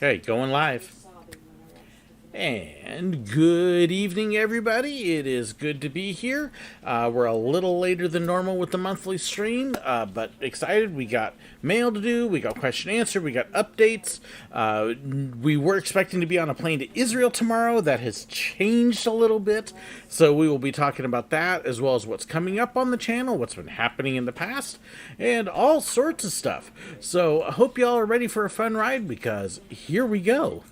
Okay, going live. And good evening, everybody. It is good to be here. We're a little later than normal with the monthly stream, but excited. We got mail to do, we got question and answer, we got updates. We were expecting to be on a plane to Israel tomorrow. That has changed a little bit, so we will be talking about that as well as what's coming up on the channel, what's been happening in the past, and all sorts of stuff. So I hope y'all are ready for a fun ride because here we go.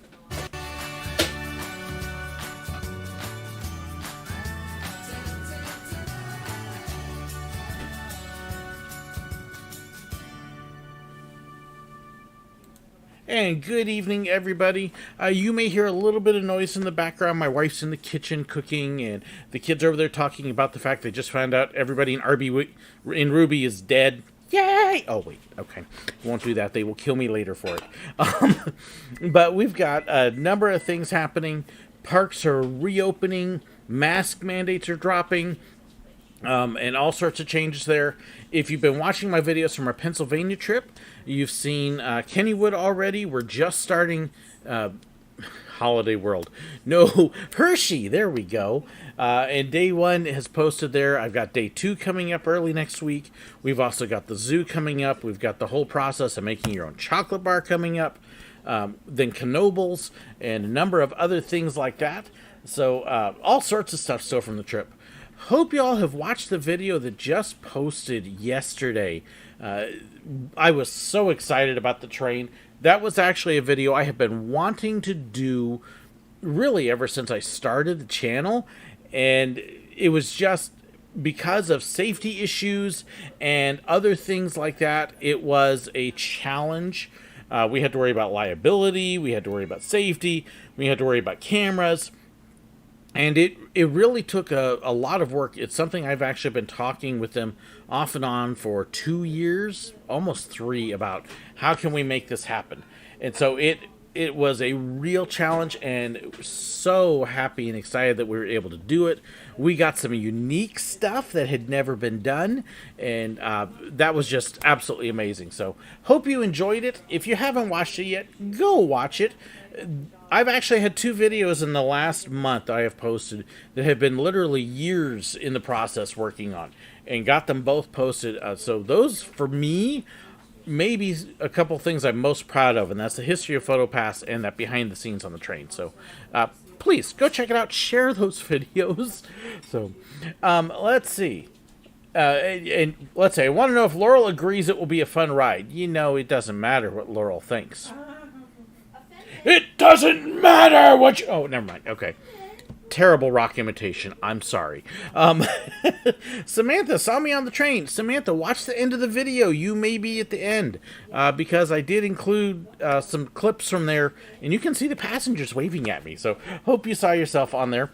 And good evening, everybody. You may hear a little bit of noise in the background. My wife's in the kitchen cooking, and the kids are over there talking about the fact they just found out everybody in Ruby is dead. Yay! Oh, wait. Okay. Won't do that. They will kill me later for it. But we've got a number of things happening. Parks are reopening. Mask mandates are dropping. And all sorts of changes there. If you've been watching my videos from our Pennsylvania trip, you've seen Kennywood already. We're just starting Holiday World. No, Hershey. There we go. And day one has posted there. I've got day two coming up early next week. We've also got the zoo coming up. We've got the whole process of making your own chocolate bar coming up. Then Knobles and a number of other things like that. So all sorts of stuff still from the trip. Hope y'all have watched the video that just posted yesterday. I was so excited about the train. That was actually a video I have been wanting to do really ever since I started the channel. And it was just because of safety issues and other things like that. It was a challenge. We had to worry about liability. We had to worry about safety. We had to worry about cameras. And it really took a lot of work. It's something I've actually been talking with them off and on for 2 years, almost 3, about how can we make this happen. And so it was a real challenge, and so happy and excited that we were able to do it. We got some unique stuff that had never been done, and that was just absolutely amazing. So hope you enjoyed it. If you haven't watched it yet, go watch it. I've actually had 2 videos in the last month I have posted that have been literally years in the process working on, and got them both posted. So those, for me, maybe a couple things I'm most proud of, and that's the history of PhotoPass and that behind the scenes on the train. So please go check it out, share those videos. So let's see. And let's say I want to know if Laurel agrees it will be a fun ride. You know, it doesn't matter what Laurel thinks. It doesn't matter what you... Oh, never mind. Okay. Terrible rock imitation. I'm sorry. Samantha saw me on the train. Samantha, watch the end of the video. You may be at the end. Because I did include some clips from there. And you can see the passengers waving at me. So, hope you saw yourself on there.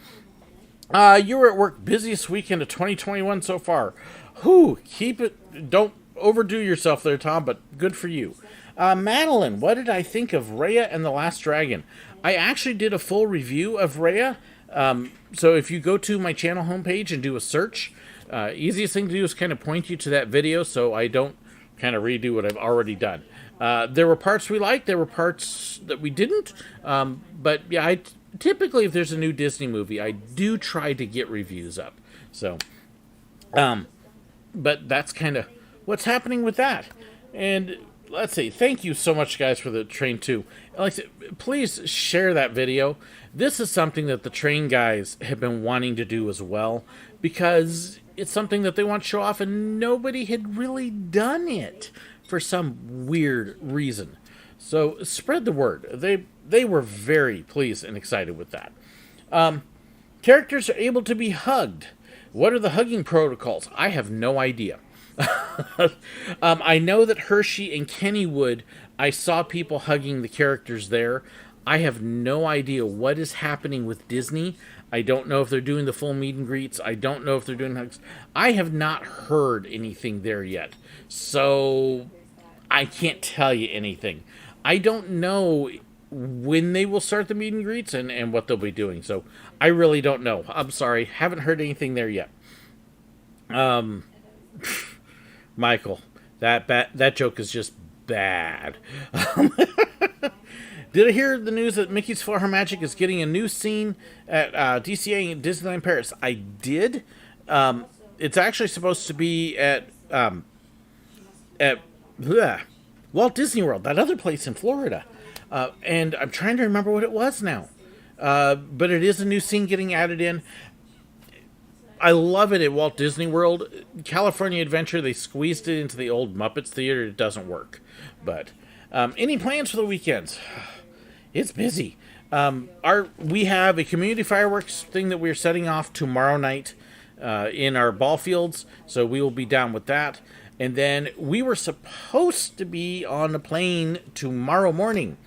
You were at work. Busiest weekend of 2021 so far. Whew. Keep it... Don't overdo yourself there, Tom, but good for you. Madeline, what did I think of Raya and the Last Dragon? I actually did a full review of Raya. So if you go to my channel homepage and do a search, easiest thing to do is kind of point you to that video so I don't kind of redo what I've already done. There were parts we liked, there were parts that we didn't. But yeah, typically if there's a new Disney movie, I do try to get reviews up. So, but that's kind of what's happening with that. And let's see. Thank you so much, guys, for the train too. Like I said, please share that video. This is something that the train guys have been wanting to do as well, because it's something that they want to show off, and nobody had really done it for some weird reason. So spread the word. They were very pleased and excited with that. Characters are able to be hugged. What are the hugging protocols? I have no idea. I know that Hershey and Kennywood, I saw people hugging the characters there. I have no idea what is happening with Disney. I don't know if they're doing the full meet and greets. I don't know if they're doing hugs. I have not heard anything there yet. So I can't tell you anything. I don't know when they will start the meet and greets and what they'll be doing. So I really don't know. I'm sorry. Haven't heard anything there yet. Michael, that joke is just bad. Did I hear the news that Mickey's PhilharMagic is getting a new scene at DCA in Disneyland Paris? I did. It's actually supposed to be at Walt Disney World, that other place in Florida. And I'm trying to remember what it was now. But it is a new scene getting added in. I love it at Walt Disney World. California Adventure, they squeezed it into the old Muppets Theater. It doesn't work. But any plans for the weekends? It's busy. We have a community fireworks thing that we're setting off tomorrow night in our ball fields. So we will be down with that. And then we were supposed to be on a plane tomorrow morning.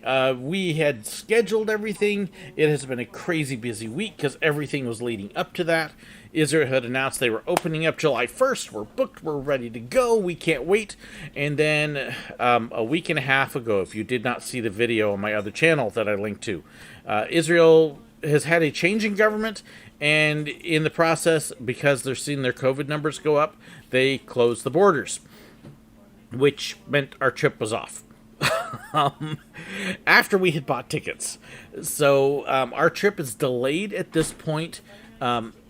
We had scheduled everything. It has been a crazy busy week because everything was leading up to that. Israel had announced they were opening up July 1st. We're booked. We're ready to go. We can't wait. And then a week and a half ago, if you did not see the video on my other channel that I linked to, Israel has had a change in government. And in the process, because they're seeing their COVID numbers go up, they closed the borders, which meant our trip was off. After we had bought tickets. So our trip is delayed at this point.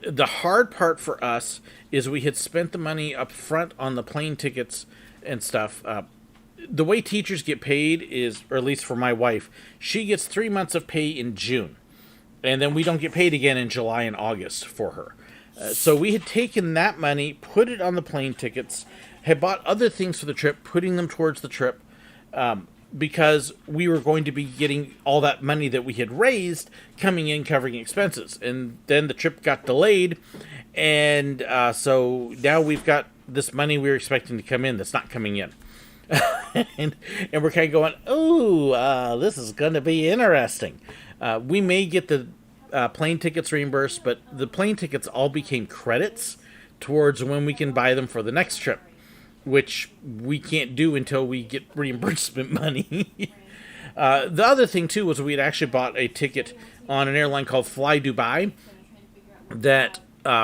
The hard part for us is we had spent the money up front on the plane tickets and stuff. The way teachers get paid is, or at least for my wife, she gets 3 months of pay in June. And then we don't get paid again in July and August for her. So we had taken that money, put it on the plane tickets, had bought other things for the trip, putting them towards the trip, because we were going to be getting all that money that we had raised coming in, covering expenses. And then the trip got delayed, and so now we've got this money we were expecting to come in that's not coming in. and we're kind of going, oh, this is going to be interesting. We may get the plane tickets reimbursed, but the plane tickets all became credits towards when we can buy them for the next trip, which we can't do until we get reimbursement money. The other thing, too, was we had actually bought a ticket on an airline called Fly Dubai that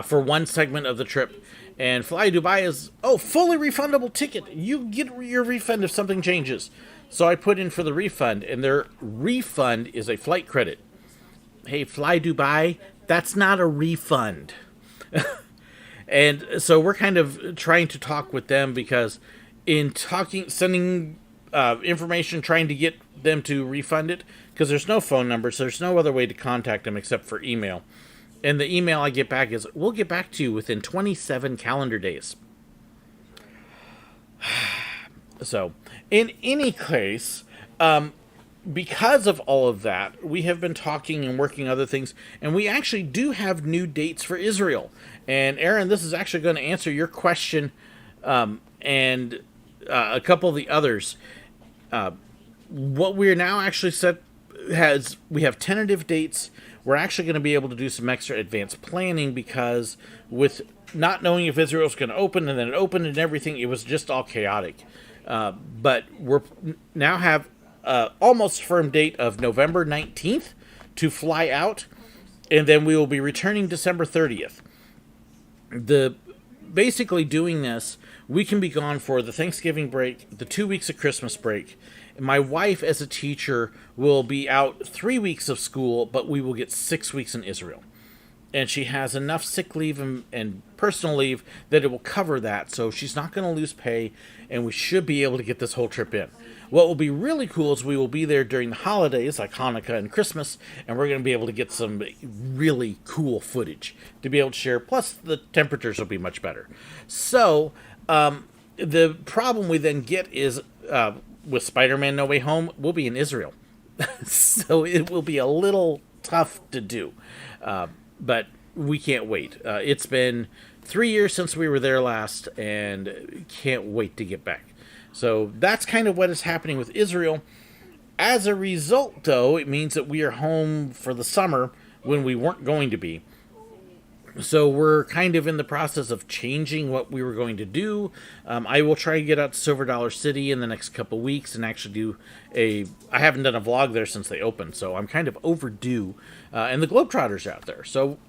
for one segment of the trip. And Fly Dubai is, fully refundable ticket. You get your refund if something changes. So I put in for the refund, and their refund is a flight credit. Hey, Fly Dubai, that's not a refund. And so we're kind of trying to talk with them because in sending information, trying to get them to refund it, because there's no phone number, so there's no other way to contact them except for email. And the email I get back is, we'll get back to you within 27 calendar days. So, in any case, because of all of that, we have been talking and working other things, and we actually do have new dates for Israel. And Aaron, this is actually going to answer your question and a couple of the others. What we're now actually we have tentative dates. We're actually going to be able to do some extra advanced planning because with not knowing if Israel's going to open and then it opened and everything, it was just all chaotic. But we're now have almost firm date of November 19th to fly out, and then we will be returning December 30th. Basically doing this, we can be gone for the Thanksgiving break, the 2 weeks of Christmas break. My wife, as a teacher, will be out 3 weeks of school, but we will get 6 weeks in Israel. And she has enough sick leave and personal leave that it will cover that, so she's not going to lose pay, and we should be able to get this whole trip in. What will be really cool is we will be there during the holidays, like Hanukkah and Christmas, and we're going to be able to get some really cool footage to be able to share, plus the temperatures will be much better. So, the problem we then get is, with Spider-Man No Way Home, we'll be in Israel. So it will be a little tough to do. But we can't wait. It's been 3 years since we were there last, and can't wait to get back. So that's kind of what is happening with Israel. As a result, though, it means that we are home for the summer when we weren't going to be. So we're kind of in the process of changing what we were going to do. I will try to get out to Silver Dollar City in the next couple weeks and actually do I haven't done a vlog there since they opened, so I'm kind of overdue. And the Globetrotters are out there. So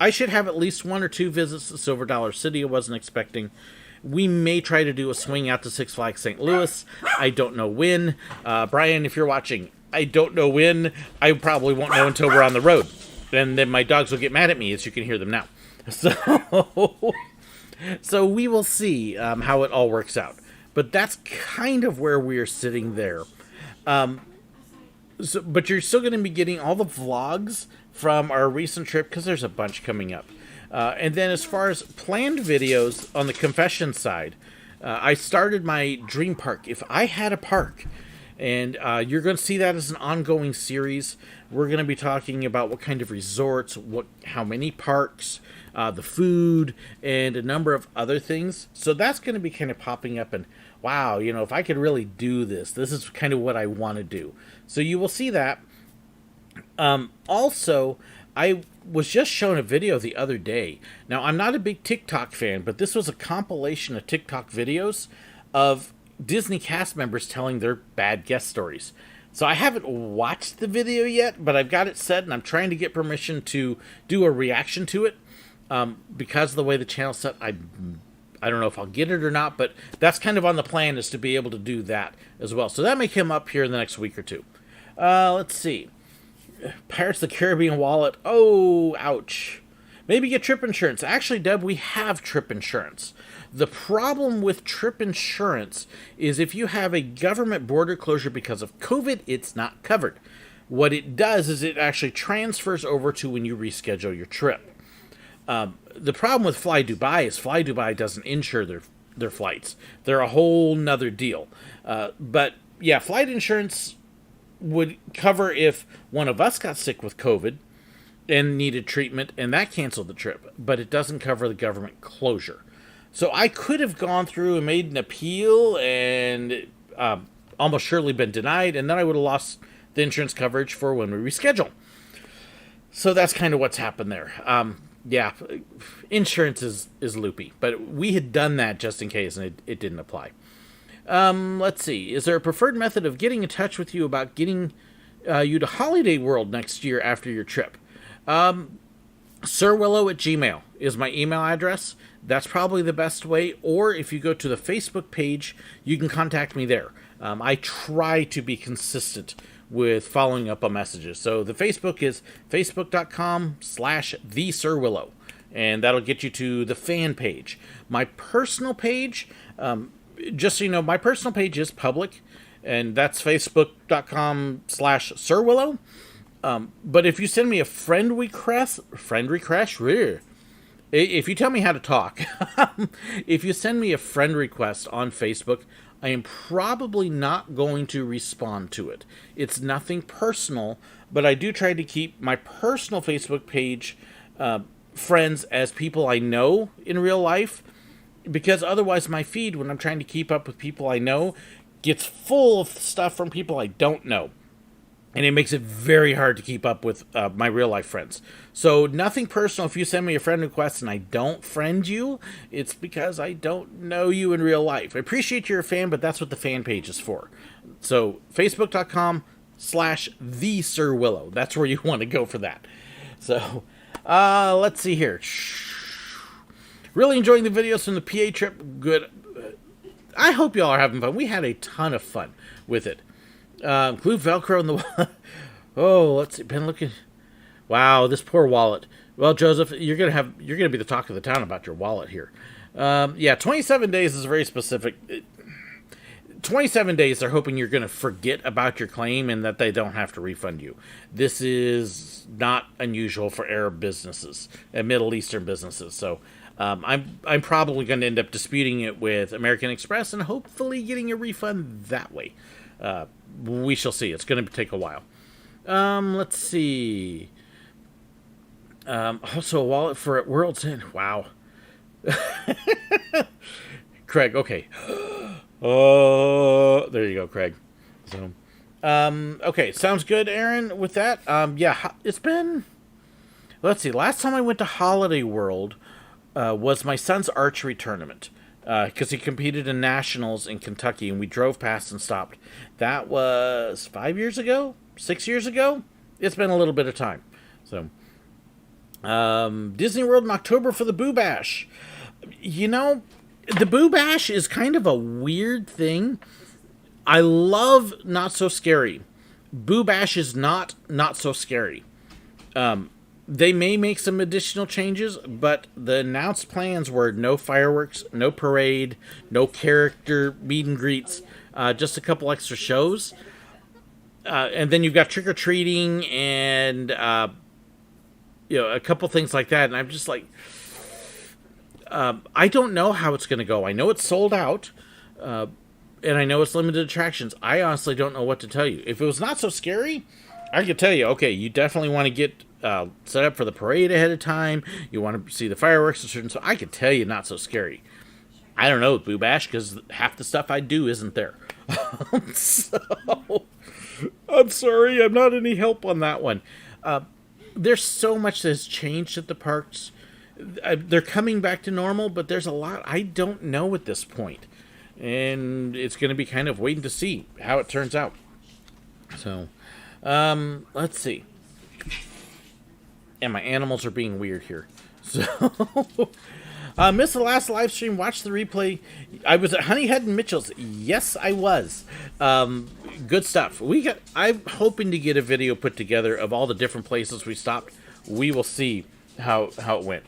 I should have at least 1 or 2 visits to Silver Dollar City I wasn't expecting. We may try to do a swing out to Six Flags St. Louis. I don't know when. Brian, if you're watching, I don't know when. I probably won't know until we're on the road. And then my dogs will get mad at me, as you can hear them now. So, so we will see how it all works out. But that's kind of where we are sitting there. But you're still going to be getting all the vlogs from our recent trip, because there's a bunch coming up. And then as far as planned videos on the confession side, I started my dream park. If I had a park, and you're going to see that as an ongoing series. We're going to be talking about what kind of resorts, how many parks, the food, and a number of other things. So that's going to be kind of popping up, and wow, if I could really do this is kind of what I want to do. So you will see that. Also, I was just shown a video the other day. Now, I'm not a big TikTok fan, but this was a compilation of TikTok videos of Disney cast members telling their bad guest stories. So I haven't watched the video yet, but I've got it set, and I'm trying to get permission to do a reaction to it. Because of the way the channel's set, I don't know if I'll get it or not, but that's kind of on the plan, is to be able to do that as well. So that may come up here in the next week or two. Let's see. Pirates of the Caribbean wallet. Oh, ouch. Maybe get trip insurance. Actually, Deb, we have trip insurance. The problem with trip insurance is if you have a government border closure because of COVID, it's not covered. What it does is it actually transfers over to when you reschedule your trip. The problem with Fly Dubai is Fly Dubai doesn't insure their flights. They're a whole nother deal. But yeah, flight insurance would cover if one of us got sick with COVID and needed treatment, and that canceled the trip. But it doesn't cover the government closure. So I could have gone through and made an appeal and almost surely been denied, and then I would have lost the insurance coverage for when we reschedule. So that's kind of what's happened there. Yeah, insurance is loopy, but we had done that just in case, and it didn't apply. Let's see. Is there a preferred method of getting in touch with you about getting you to Holiday World next year after your trip? SirWillow@gmail is my email address. That's probably the best way. Or if you go to the Facebook page, you can contact me there. I try to be consistent with following up on messages. So the Facebook is facebook.com/TheSirWillow. And that'll get you to the fan page. My personal page, just so you know, my personal page is public. And that's facebook.com/SirWillow. But if you send me a friend request, if you tell me how to talk, if you send me a friend request on Facebook, I am probably not going to respond to it. It's nothing personal, but I do try to keep my personal Facebook page friends as people I know in real life, because otherwise my feed, when I'm trying to keep up with people I know, gets full of stuff from people I don't know. And it makes it very hard to keep up with my real-life friends. So nothing personal. If you send me a friend request and I don't friend you, it's because I don't know you in real life. I appreciate you're a fan, but that's what the fan page is for. So facebook.com/TheSirWillow. That's where you want to go for that. So let's see here. Really enjoying the videos from the PA trip. Good. I hope y'all are having fun. We had a ton of fun with it. Glue Velcro in the oh, let's see. Been looking. Wow, this poor wallet. Well, Joseph, you're gonna be the talk of the town about your wallet here. Yeah, 27 days is very specific. 27 days, they're hoping you're gonna forget about your claim and that they don't have to refund you. This is not unusual for Arab businesses and Middle Eastern businesses. So I'm probably going to end up disputing it with American Express and hopefully getting a refund that way. We shall see. It's going to take a while. Let's see. Also, a wallet for at World's End. Wow. Craig, okay. Oh, there you go, Craig. So, okay, sounds good, Aaron, with that. Yeah, it's been... Let's see. Last time I went to Holiday World was my son's archery tournament. Because he competed in nationals in Kentucky, and we drove past and stopped. That was 5 years ago? 6 years ago? It's been a little bit of time. So, Disney World in October for the Boo Bash. You know, the Boo Bash is kind of a weird thing. I love Not So Scary. Boo Bash is not so scary. They may make some additional changes, but the announced plans were no fireworks, no parade, no character meet and greets, just a couple extra shows. And then you've got trick-or-treating and, a couple things like that. And I'm just like, I don't know how it's going to go. I know it's sold out, and I know it's limited attractions. I honestly don't know what to tell you. If it was not so scary, I could tell you, okay, you definitely want to get set up for the parade ahead of time. You want to see the fireworks and certain. So I could tell you, not so scary. I don't know, Boo Bash, because half the stuff I do isn't there. So I'm sorry, I'm not any help on that one. There's so much that has changed at the parks. They're coming back to normal, but there's a lot I don't know at this point. And it's going to be kind of waiting to see how it turns out. So, let's see. And my animals are being weird here. So, missed the last live stream, watched the replay. I was at Honey Head and Mitchell's. Yes, I was. Good stuff. I'm hoping to get a video put together of all the different places we stopped. We will see how it went.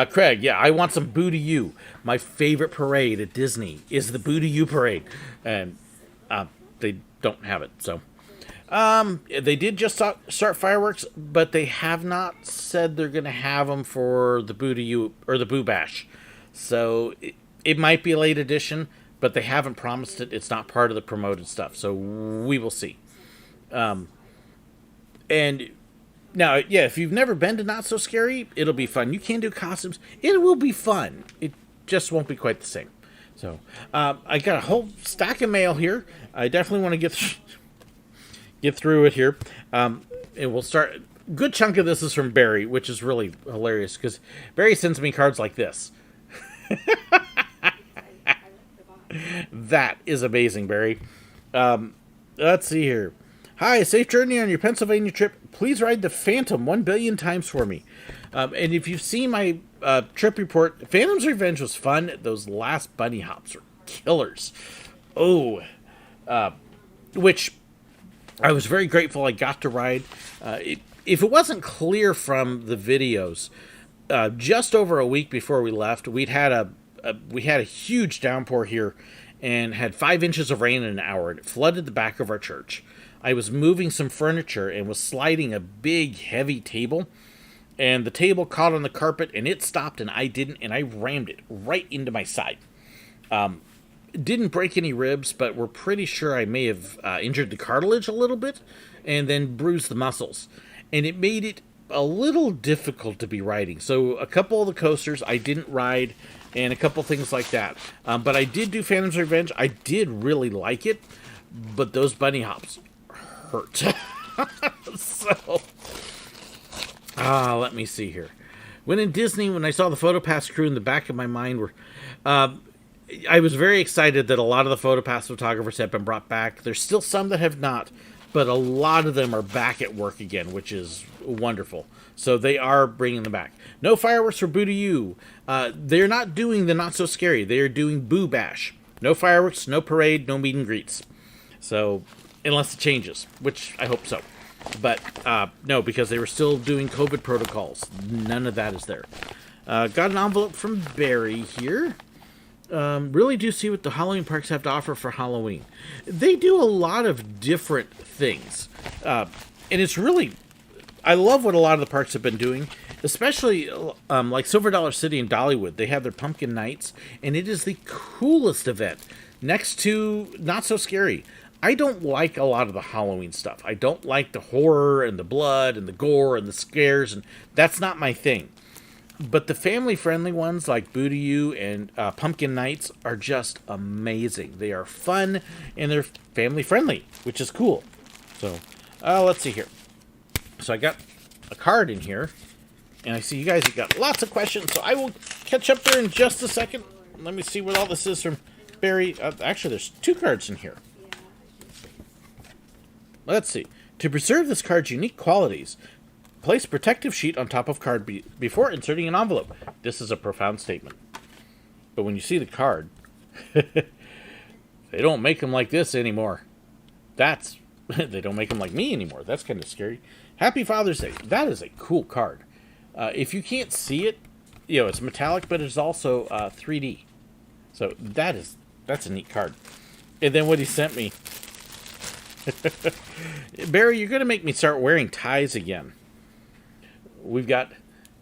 Craig, yeah, I want some Boo to You. My favorite parade at Disney is the Boo to You parade. And they don't have it, so. They did just start fireworks, but they have not said they're going to have them for the Boo to You or the Boo Bash. So it might be a late edition, but they haven't promised it. It's not part of the promoted stuff, so we will see. And now, yeah, if you've never been to Not So Scary, it'll be fun. You can do costumes. It will be fun. It just won't be quite the same. So I got a whole stack of mail here. I definitely want to get through it here. And we'll start. Good chunk of this is from Barry, which is really hilarious because Barry sends me cards like this. That is amazing, Barry. Let's see here. Hi, safe journey on your Pennsylvania trip. Please ride the Phantom 1 billion times for me. And if you've seen my trip report, Phantom's Revenge was fun. Those last bunny hops are killers. Oh, which I was very grateful I got to ride. If it wasn't clear from the videos, just over a week before we left, we had a huge downpour here and had 5 inches of rain in an hour, and it flooded the back of our church. I was moving some furniture and was sliding a big, heavy table, and the table caught on the carpet, and it stopped, and I didn't, and I rammed it right into my side. Didn't break any ribs, but we're pretty sure I may have injured the cartilage a little bit, and then bruised the muscles. And it made it a little difficult to be riding. So a couple of the coasters I didn't ride, and a couple things like that. But I did do Phantom's Revenge. I did really like it, but those bunny hops hurt. So, let me see here. When in Disney, when I saw the PhotoPass crew in the back of my mind were, I was very excited that a lot of the PhotoPass photographers have been brought back. There's still some that have not, but a lot of them are back at work again, which is wonderful. So they are bringing them back. No fireworks for Boo to You. They're not doing the Not So Scary. They are doing Boo Bash. No fireworks, no parade, no meet and greets. So, unless it changes, which I hope so. But, no, because they were still doing COVID protocols. None of that is there. Got an envelope from Barry here. Really do see what the Halloween parks have to offer for Halloween. They do a lot of different things. And it's really... I love what a lot of the parks have been doing, especially like Silver Dollar City in Dollywood. They have their Pumpkin Nights, and it is the coolest event. Next to Not So Scary. I don't like a lot of the Halloween stuff. I don't like the horror and the blood and the gore and the scares, and that's not my thing. But the family-friendly ones like Boo to You and Pumpkin Nights are just amazing. They are fun, and they're family-friendly, which is cool. So, let's see here. So I got a card in here, and I see you guys have got lots of questions, so I will catch up there in just a second. Let me see what all this is from Barry. Actually, there's 2 cards in here. Let's see. To preserve this card's unique qualities, place protective sheet on top of card before inserting an envelope. This is a profound statement. But when you see the card, they don't make them like this anymore. That's They don't make them like me anymore. That's kind of scary. Happy Father's Day. That is a cool card. If you can't see it, it's metallic, but it's also 3D. So that's a neat card. And then what he sent me. Barry, you're going to make me start wearing ties again. We've got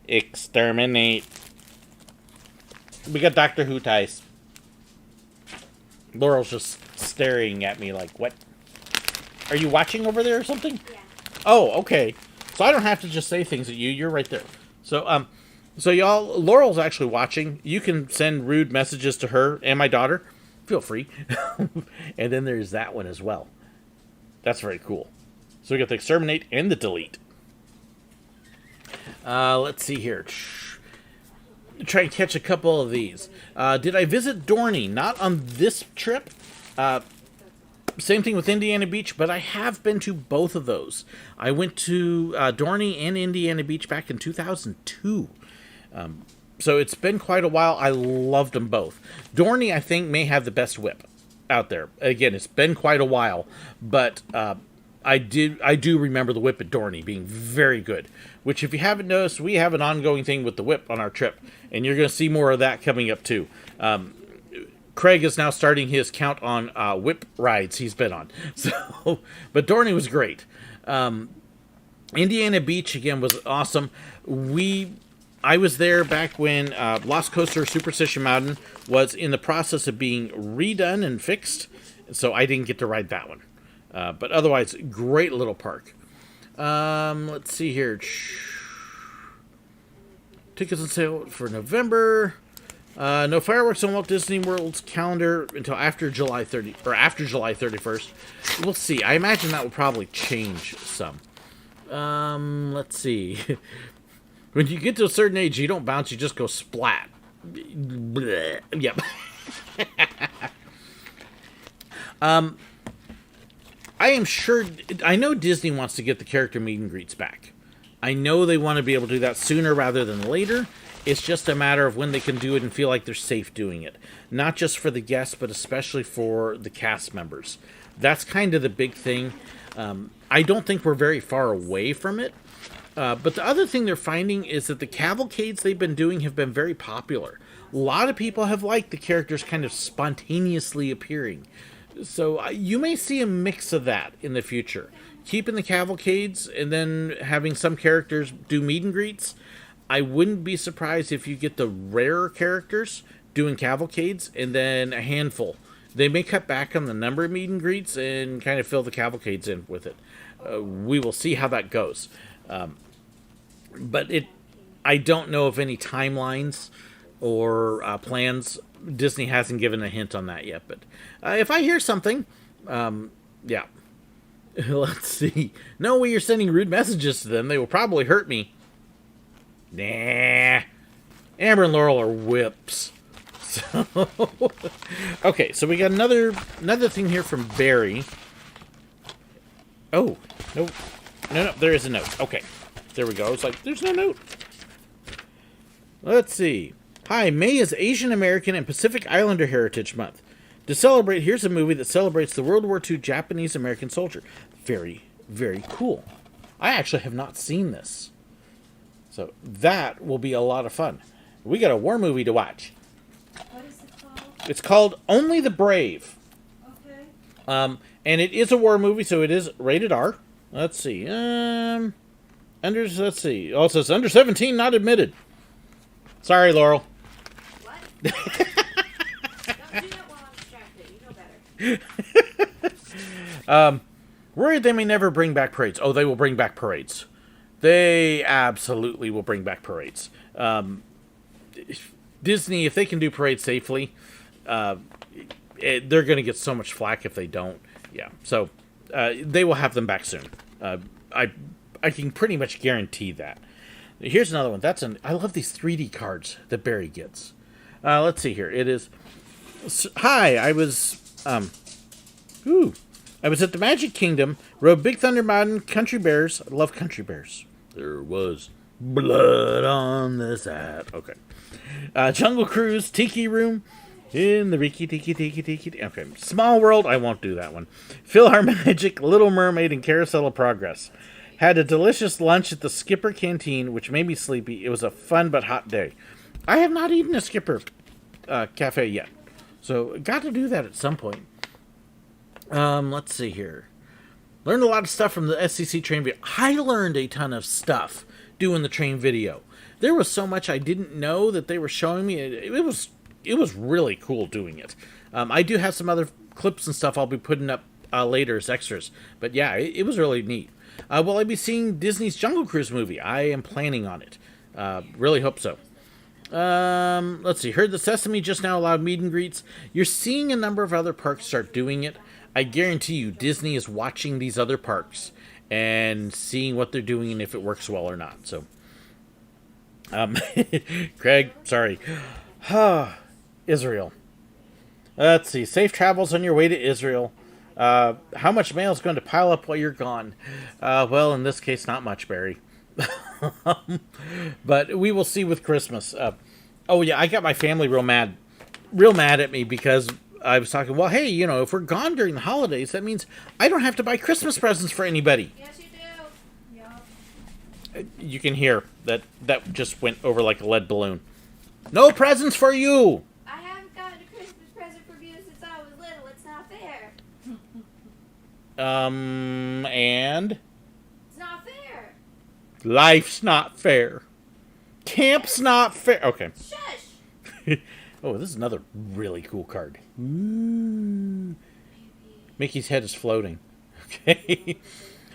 Exterminate. We got Doctor Who ties. Laurel's just staring at me like, what? Are you watching over there or something? Yeah. Oh, okay. So I don't have to just say things at you. You're right there. So y'all, Laurel's actually watching. You can send rude messages to her and my daughter. Feel free. And then there's that one as well. That's very cool. So we got the Exterminate and the Delete. Let's see here. Try and catch a couple of these. Did I visit Dorney? Not on this trip. Same thing with Indiana Beach, but I have been to both of those. I went to Dorney and Indiana Beach back in 2002. So it's been quite a while. I loved them both. Dorney, I think, may have the best whip out there. Again, it's been quite a while, but I do remember the whip at Dorney being very good. Which, if you haven't noticed, we have an ongoing thing with the whip on our trip, and you're going to see more of that coming up too. Craig is now starting his count on whip rides he's been on. So, but Dorney was great. Indiana Beach, again, was awesome. I was there back when Lost Coaster Superstition Mountain was in the process of being redone and fixed, so I didn't get to ride that one. But otherwise, great little park. Let's see here. Tickets on sale for November. No fireworks on Walt Disney World's calendar until after July 31st. We'll see. I imagine that will probably change some. Let's see. When you get to a certain age, you don't bounce, you just go splat. Blech. Yep. I know Disney wants to get the character meet and greets back. I know they want to be able to do that sooner rather than later. It's just a matter of when they can do it and feel like they're safe doing it. Not just for the guests, but especially for the cast members. That's kind of the big thing. I don't think we're very far away from it. But the other thing they're finding is that the cavalcades they've been doing have been very popular. A lot of people have liked the characters kind of spontaneously appearing. So you may see a mix of that in the future. Keeping the cavalcades and then having some characters do meet and greets. I wouldn't be surprised if you get the rarer characters doing cavalcades and then a handful. They may cut back on the number of meet and greets and kind of fill the cavalcades in with it. We will see how that goes. But I don't know of any timelines or plans. Disney hasn't given a hint on that yet. But if I hear something, yeah. Let's see. No way you're sending rude messages to them. They will probably hurt me. Nah. Amber and Laurel are whips. So, okay, so we got another thing here from Barry. Oh, no, there is a note. Okay, there we go. I was like, there's no note. Let's see. Hi, May is Asian American and Pacific Islander Heritage Month. To celebrate, here's a movie that celebrates the World War II Japanese American soldier. Very, very cool. I actually have not seen this. So that will be a lot of fun. We got a war movie to watch. What is it called? It's called Only the Brave. Okay. And it is a war movie, so it is rated R. Let's see. Let's see. Oh, it says under 17, not admitted. Sorry, Laurel. What? Don't do that while I'm distracted. You know better. Worried they may never bring back parades. Oh, they will bring back parades. They absolutely will bring back parades. Disney, if they can do parades safely, they're going to get so much flack if they don't. Yeah, so they will have them back soon. I can pretty much guarantee that. Here's another one. I love these 3D cards that Barry gets. Let's see here. It is. Hi, I was at the Magic Kingdom. Rode Big Thunder Mountain, Country Bears. I love Country Bears. There was blood on the side. Okay. Jungle Cruise, Tiki Room, In the Riki Tiki Tiki Tiki. Okay, Small World. I won't do that one. Philharmagic, Little Mermaid, and Carousel of Progress. Had a delicious lunch at the Skipper Canteen, which made me sleepy. It was a fun but hot day. I have not eaten a Skipper cafe yet, so got to do that at some point. Let's see here. Learned a lot of stuff from the SCC train video. I learned a ton of stuff doing the train video. There was so much I didn't know that they were showing me. It was really cool doing it. I do have some other clips and stuff I'll be putting up later as extras. But yeah, it was really neat. Will I be seeing Disney's Jungle Cruise movie? I am planning on it. Really hope so. Let's see. Heard the Sesame just now allowed meet and greets. You're seeing a number of other parks start doing it. I guarantee you Disney is watching these other parks and seeing what they're doing and if it works well or not. So, Craig, sorry. Israel. Let's see. Safe travels on your way to Israel. How much mail is going to pile up while you're gone? Well, in this case, not much, Barry. But we will see with Christmas. Oh, yeah, I got my family real mad at me because I was talking, well, hey, you know, if we're gone during the holidays, that means I don't have to buy Christmas presents for anybody. Yes, you do. Yup. You can hear that just went over like a lead balloon. No presents for you! I haven't gotten a Christmas present from you since I was little. It's not fair. And? It's not fair. Life's not fair. Camp's not fair. Okay. Shush. Oh, this is another really cool card. Ooh. Mickey's head is floating. Okay.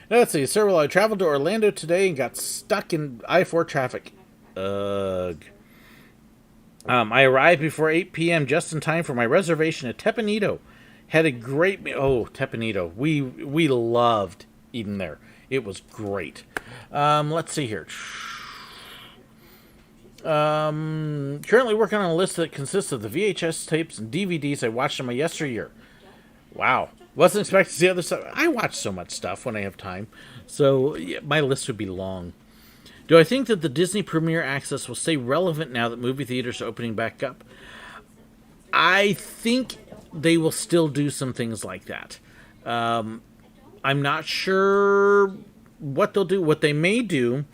Now, let's see. SirWillow, I traveled to Orlando today and got stuck in I-4 traffic. Ugh. I arrived before 8 p.m. just in time for my reservation at Tepanito. Had a great Tepanito. We loved eating there. It was great. Let's see here. Currently working on a list that consists of the VHS tapes and DVDs I watched in my yesteryear. Wow. Wasn't expecting to see other stuff. I watch so much stuff when I have time. So yeah, my list would be long. Do I think that the Disney Premier Access will stay relevant now that movie theaters are opening back up? I think they will still do some things like that. I'm not sure what they'll do. What they may do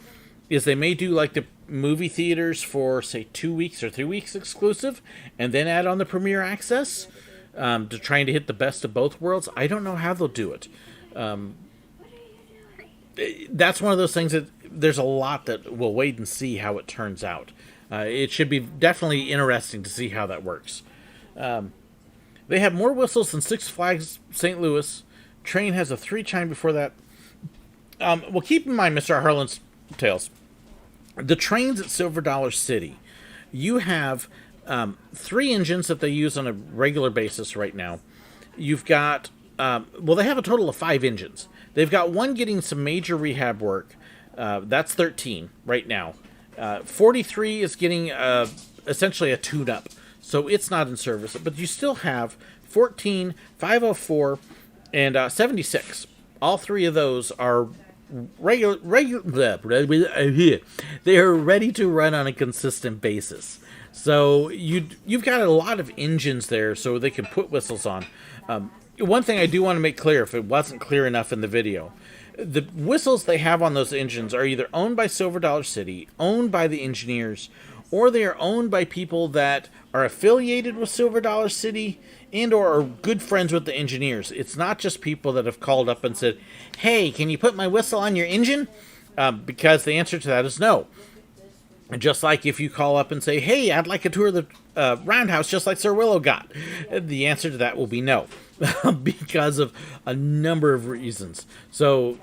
is they may do like the movie theaters for, say, 2 weeks or 3 weeks exclusive, and then add on the Premier Access to trying to hit the best of both worlds. I don't know how they'll do it. That's one of those things that there's a lot that we'll wait and see how it turns out. It should be definitely interesting to see how that works. They have more whistles than Six Flags St. Louis. Train has a 3 chime before that. Well, keep in mind, Mr. Harlan's Tales, the trains at Silver Dollar City, you have 3 engines that they use on a regular basis right now. You've got, they have a total of 5 engines. They've got one getting some major rehab work. That's 13 right now. 43 is getting essentially a tune-up, so it's not in service. But you still have 14, 504, and 76. All 3 of those are regular. They are ready to run on a consistent basis. So you've got a lot of engines there, so they can put whistles on. One thing I do want to make clear, if it wasn't clear enough in the video, the whistles they have on those engines are either owned by Silver Dollar City, owned by the engineers, or they are owned by people that are affiliated with Silver Dollar City and or are good friends with the engineers. It's not just people that have called up and said, hey, can you put my whistle on your engine? Because the answer to that is no. Just like if you call up and say, hey, I'd like a tour of the Roundhouse just like SirWillow got. The answer to that will be no. Because of a number of reasons. So,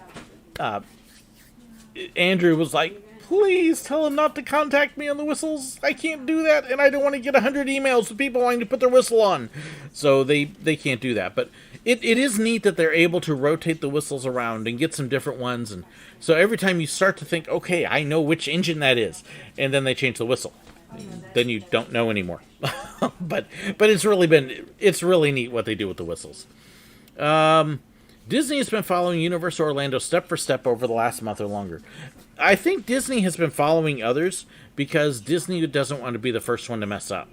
Andrew was like, please tell him not to contact me on the whistles. I can't do that, and I don't want to get 100 emails with people wanting to put their whistle on. So they can't do that. But it is neat that they're able to rotate the whistles around and get some different ones. And so every time you start to think, okay, I know which engine that is, and then they change the whistle. Then you don't know anymore. but it's really neat what they do with the whistles. Disney has been following Universal Orlando step for step over the last month or longer. I think Disney has been following others because Disney doesn't want to be the first one to mess up.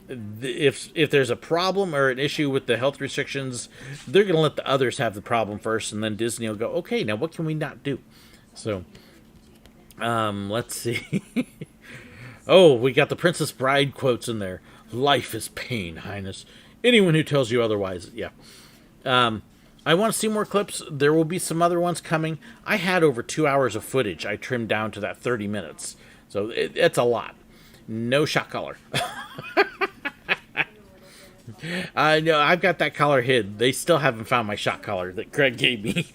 if there's a problem or an issue with the health restrictions, they're going to let the others have the problem first, and then Disney will go, okay, now what can we not do? So, let's see. Oh, we got the Princess Bride quotes in there. Life is pain, Highness. Anyone who tells you otherwise, yeah. I want to see more clips. There will be some other ones coming. I had over 2 hours of footage. I trimmed down to that 30 minutes. So it's a lot. No shot collar. No, I've got that collar hid. They still haven't found my shot collar that Craig gave me.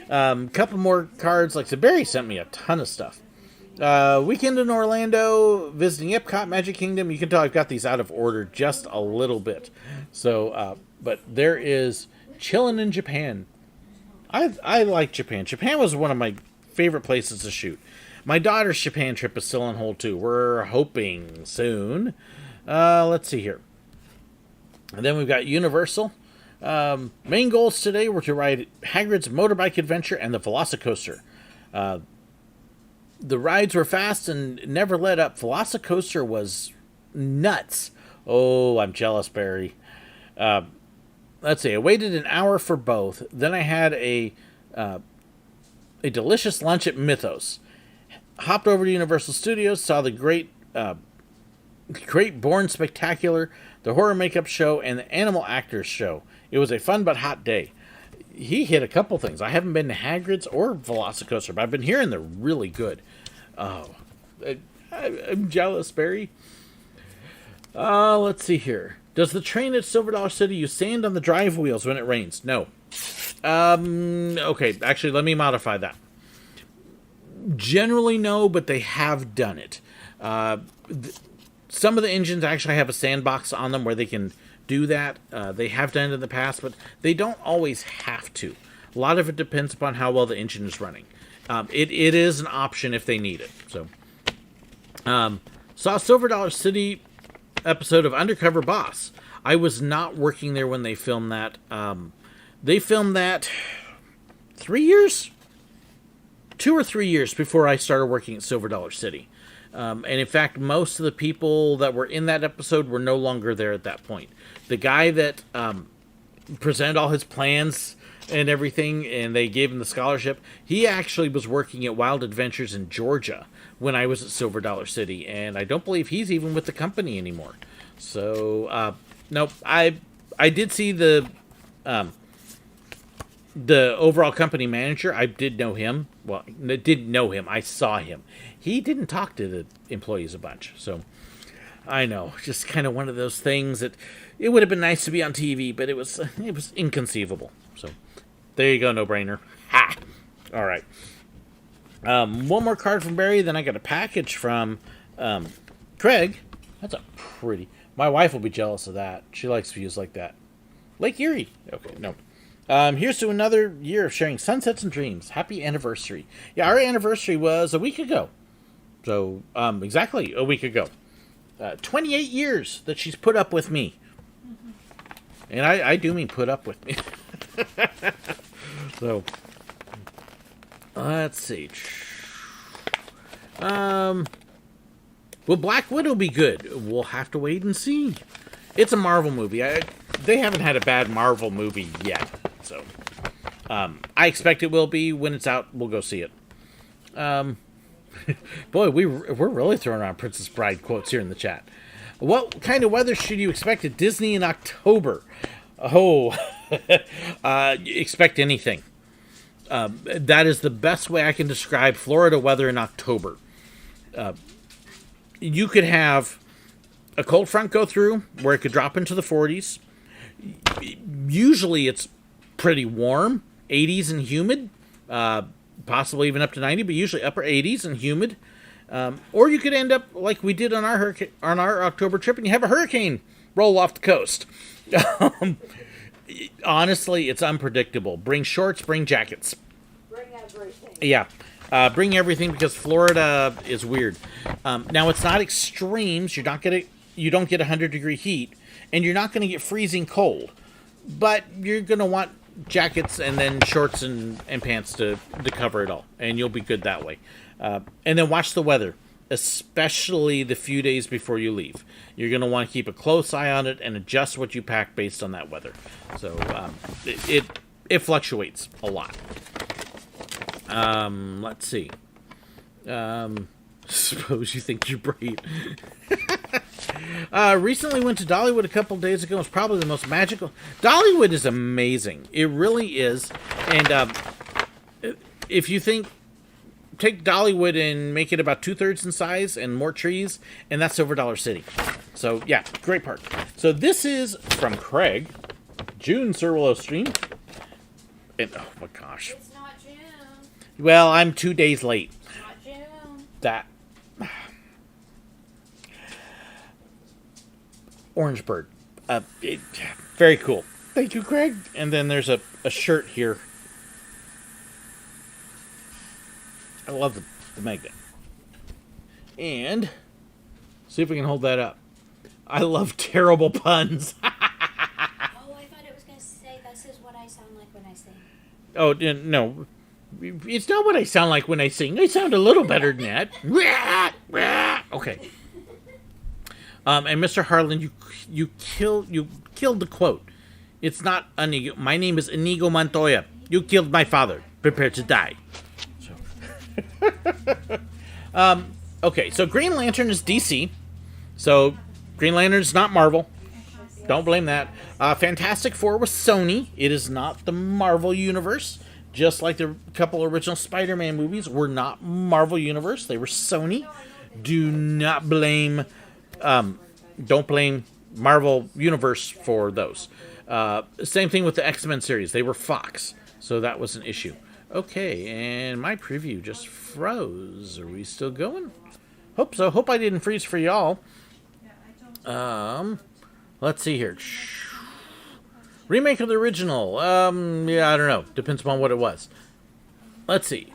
Couple more cards. Like I said, Barry sent me a ton of stuff. Weekend in Orlando, visiting Epcot, Magic Kingdom. You can tell I've got these out of order just a little bit. So, but there is chilling in Japan. I like Japan. Japan was one of my favorite places to shoot. My daughter's Japan trip is still on hold too. We're hoping soon. Let's see here. And then we've got Universal. Main goals today were to ride Hagrid's Motorbike Adventure and the Velocicoaster. The rides were fast and never let up. Velocicoaster was nuts. Oh, I'm jealous, Barry. Let's see. I waited an hour for both. Then I had a delicious lunch at Mythos. Hopped over to Universal Studios, saw the Great Born Spectacular, the Horror Makeup Show, and the Animal Actors Show. It was a fun but hot day. He hit a couple things. I haven't been to Hagrid's or Velocicoaster, but I've been hearing they're really good. Oh, I'm jealous, Barry. Let's see here. Does the train at Silver Dollar City use sand on the drive wheels when it rains? No. Okay, actually, let me modify that. Generally, no, but they have done it. Some of the engines actually have a sandbox on them where they can do that. They have done it in the past, but they don't always have to. A lot of it depends upon how well the engine is running. It is an option if they need it. So, saw Silver Dollar City episode of Undercover Boss. I was not working there when they filmed that. They filmed that 3 years? 2 or 3 years before I started working at Silver Dollar City. And in fact, most of the people that were in that episode were no longer there at that point. The guy that presented all his plans and everything, and they gave him the scholarship, he actually was working at Wild Adventures in Georgia when I was at Silver Dollar City, and I don't believe he's even with the company anymore. So, nope, I did see the overall company manager. I did know him. Well, I didn't know him. I saw him. He didn't talk to the employees a bunch. So, I know. Just kind of one of those things that it would have been nice to be on TV, but it was inconceivable. So, there you go, no-brainer. Ha! All right. One more card from Barry, then I got a package from Craig. That's a pretty... My wife will be jealous of that. She likes views like that. Lake Erie. Okay, no. Here's to another year of sharing sunsets and dreams. Happy anniversary. Yeah, our anniversary was a week ago. So, exactly a week ago. 28 years that she's put up with me. Mm-hmm. And I do mean put up with me. So, let's see. Will Black Widow be good? We'll have to wait and see. It's a Marvel movie. They haven't had a bad Marvel movie yet. So, I expect it will be. When it's out, we'll go see it. Boy, we're really throwing around Princess Bride quotes here in the chat. What kind of weather should you expect at Disney in October? Oh, expect anything. That is the best way I can describe Florida weather in October. You could have a cold front go through where it could drop into the 40s. Usually it's pretty warm, 80s and humid, possibly even up to 90, but usually upper 80s and humid. Or you could end up like we did on our October trip, and you have a hurricane roll off the coast. Honestly, it's unpredictable. Bring shorts, bring jackets. Bring everything. Yeah. Bring everything because Florida is weird. Now, it's not extremes. You don't get 100-degree heat, and you're not going to get freezing cold. But you're going to want jackets and then shorts and pants to cover it all, and you'll be good that way. And then watch the weather. especially the few days before you leave. You're going to want to keep a close eye on it and adjust what you pack based on that weather. So it fluctuates a lot. Let's see. Suppose you think you're brave. Recently went to Dollywood a couple days ago. It's probably the most magical. Dollywood is amazing. It really is. And if you think, take Dollywood and make it about 2/3 in size and more trees, and that's Silver Dollar City. So yeah, great park. So this is from Craig, June SirWillow stream. And oh my gosh. It's not June. Well, I'm 2 days late. It's not June. That orange bird. Very cool. Thank you, Craig. And then there's a shirt here. I love the magnet. And see if we can hold that up. I love terrible puns. Oh, I thought it was going to say, this is what I sound like when I sing. Oh, no. It's not what I sound like when I sing. I sound a little better than that. Okay. And Mr. Harlan, you killed the quote. It's not Inigo. My name is Inigo Montoya. You killed my father. Prepare to die. So. Okay, so Green Lantern is DC. So Green Lantern is not Marvel. Don't blame that. Fantastic Four was Sony. It is not the Marvel Universe. Just like the couple original Spider-Man movies were not Marvel Universe. They were Sony. Do not blame... don't blame Marvel Universe for those. Same thing with the X-Men series. They were Fox. So that was an issue. Okay, and my preview just froze. Are we still going? Hope so. Hope I didn't freeze for y'all. Let's see here. Remake of the original. Yeah, I don't know. Depends upon what it was. Let's see.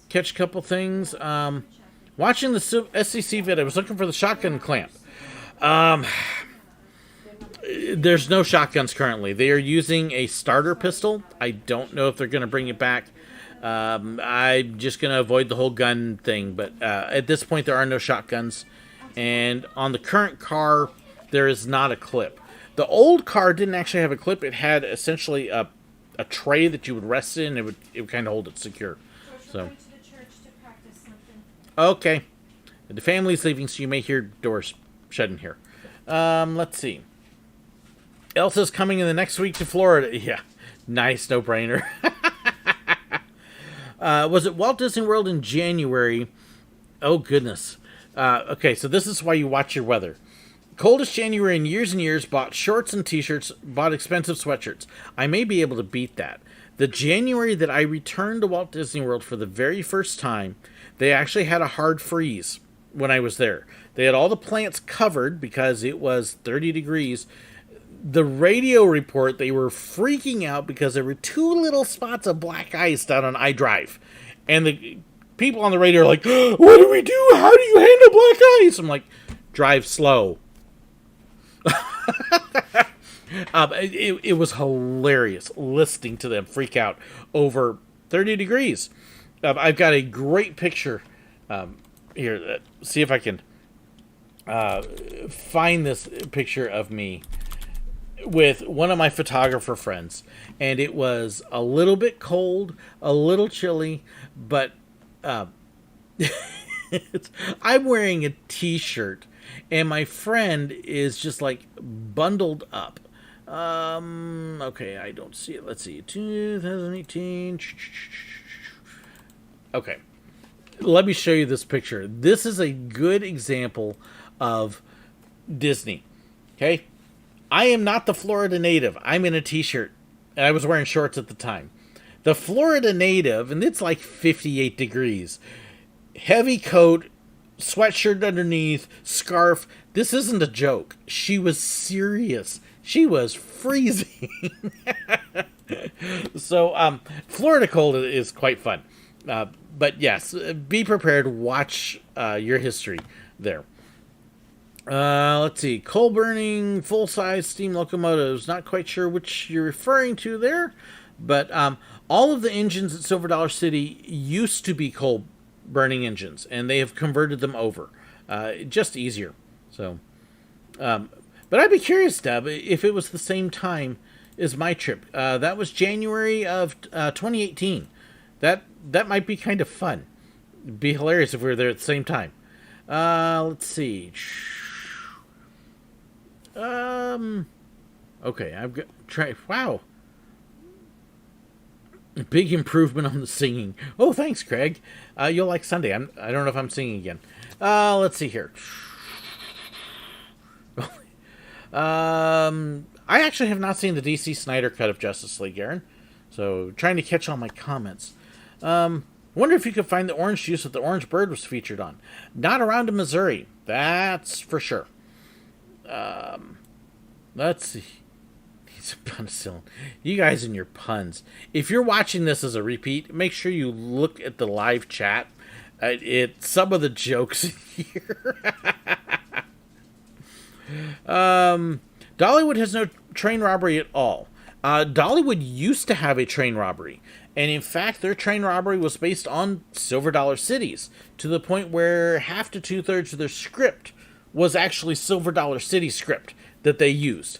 Catch a couple things. Watching the SCC vid, I was looking for the shotgun clamp. There's no shotguns currently. They are using a starter pistol. I don't know if they're going to bring it back. I'm just going to avoid the whole gun thing. But at this point, there are no shotguns. And on the current car, there is not a clip. The old car didn't actually have a clip. It had essentially a tray that you would rest in, and it would kind of hold it secure. So. Okay. The family's leaving, so you may hear doors shut in here. Let's see. Elsa's coming in the next week to Florida. Yeah. Nice, no-brainer. Was it Walt Disney World in January? Oh, goodness. Okay, so this is why you watch your weather. Coldest January in years and years, bought shorts and t-shirts, bought expensive sweatshirts. I may be able to beat that. The January that I returned to Walt Disney World for the very first time, they actually had a hard freeze when I was there. They had all the plants covered because it was 30 degrees. The radio report, they were freaking out because there were 2 little spots of black ice down on I-Drive. And the people on the radio are like, what do we do? How do you handle black ice? I'm like, drive slow. It was hilarious listening to them freak out over 30 degrees. I've got a great picture here. See if I can find this picture of me with one of my photographer friends. And it was a little bit cold, a little chilly, but I'm wearing a t-shirt. And my friend is just like bundled up. Okay, I don't see it. Let's see. 2018. Okay. Let me show you this picture. This is a good example of Disney. Okay? I am not the Florida native. I'm in a t-shirt. And I was wearing shorts at the time. The Florida native, and it's like 58 degrees. Heavy coat, sweatshirt underneath, scarf. This isn't a joke. She was serious. She was freezing. So, Florida cold is quite fun. But yes, be prepared. Watch your history there. Let's see. Coal burning, full-size steam locomotives. Not quite sure which you're referring to there. But all of the engines at Silver Dollar City used to be coal burning engines, and they have converted them over. Just easier. So, but I'd be curious, Deb, if it was the same time as my trip. That was January of 2018. That might be kind of fun. It'd be hilarious if we were there at the same time. Let's see. Okay, I've got try. Wow, big improvement on the singing. Oh, thanks, Craig. You'll like Sunday. I don't know if I'm singing again. Let's see here. I actually have not seen the DC Snyder cut of Justice League, Aaron. So trying to catch all my comments. Wonder if you could find the orange juice that the Orange Bird was featured on. Not around in Missouri, that's for sure. Let's see. He's a penicillin. You guys and your puns. If you're watching this as a repeat, make sure you look at the live chat. Some of the jokes here. Dollywood has no train robbery at all. Dollywood used to have a train robbery. And in fact, their train robbery was based on Silver Dollar cities, to the point where half to 2/3 of their script was actually Silver Dollar City script that they used.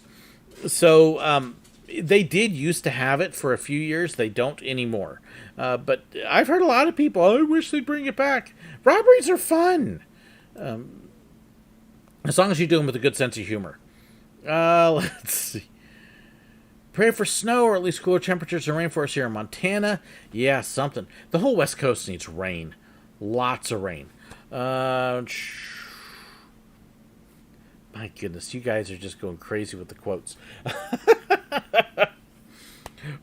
So they did used to have it for a few years. They don't anymore. But I've heard a lot of people, I wish they'd bring it back. Robberies are fun. As long as you do them with a good sense of humor. Let's see. Pray for snow or at least cooler temperatures and rainforest here in Montana. Yeah, something. The whole West Coast needs rain. Lots of rain. My goodness, you guys are just going crazy with the quotes.